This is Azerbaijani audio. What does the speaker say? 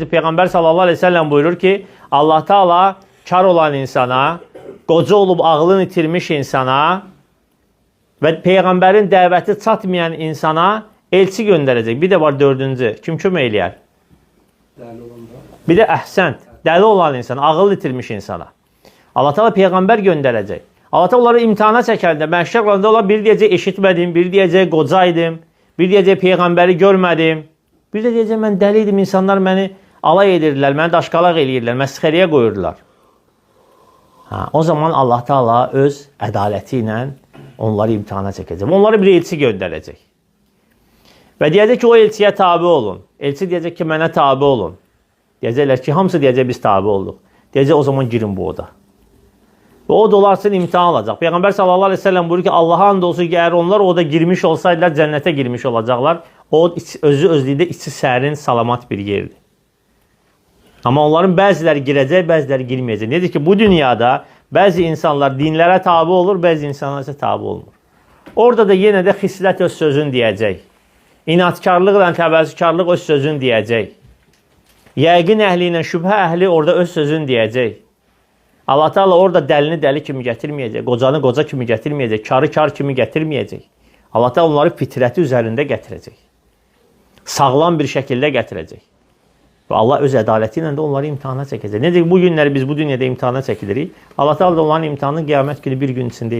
Peygamber sallallahu aleyhi ve sellem buyurur ki Allah Teala kar olan insana, qoca olub ağlını itirmiş insana ve peygamberin dəvəti çatmayan insana elçi göndərəcək. Bir de var dördüncü. Kim kömək eləyər? Bir de əhsənd. Dəli olan insana, ağıl itirmiş insana. Allah Teala peygamber göndərəcək. Allah Teala onları imtihana çəkəndə, məhşər qalanda onlar biri deyəcək eşitmədim, biri deyəcək qocaydım, biri deyəcək peygamberi görmədim, biri də deyəcək mən dəli idim, insanlar məni alay edirlər, məni daşqalaq eləyirlər, məsxəriyə qoyurlar. O zaman Allah Teala öz ədaləti ilə onları imtihana çəkəcək. Onları bir elçi göndərəcək. Və deyəcək ki, o elçiyə tabi olun. Elçi deyəcək ki, mənə tabi olun. Deyəcəklər ki, hamısı deyəcək biz tabi olduq. Deyəcək o zaman girin bu oda. Və o dolar üçün imtihan olacaq. Peygamber sallallahu aleyhi ve sellem buyurur ki, Allah'a and olsun ki, eğer onlar oda girmiş olsaydılar, cənnətə girmiş olacaqlar. O özü özlüyündə içi sərin, salamat bir yerdir. Amma onların bəziləri girəcək, bəziləri girməyəcək. Nedir ki, bu dünyada bəzi insanlar dinlərə tabi olur, bəzi insanlar isə tabi olmur. Orada da yenə də xislət öz sözün deyəcək. İnatkarlıqla təvəzzükarlıq öz sözün deyəcək. Yəqin əhli ilə şübhə əhli orada öz sözün deyəcək. Allah Teala orada dəlini dəli kimi gətirməyəcək, qocanı qoca kimi gətirməyəcək, karı kar kimi gətirməyəcək. Allah Teala onları fitrəti üzərində gətirəcək. Sağlam bir şəkildə gətirəcək. Və Allah öz ədaləti ilə də onları imtihana çəkəcək. Necə ki, bu günləri biz bu dünyada imtihana çəkilirik. Allah Teala da onların imtihanını qiyamət günü bir gün içində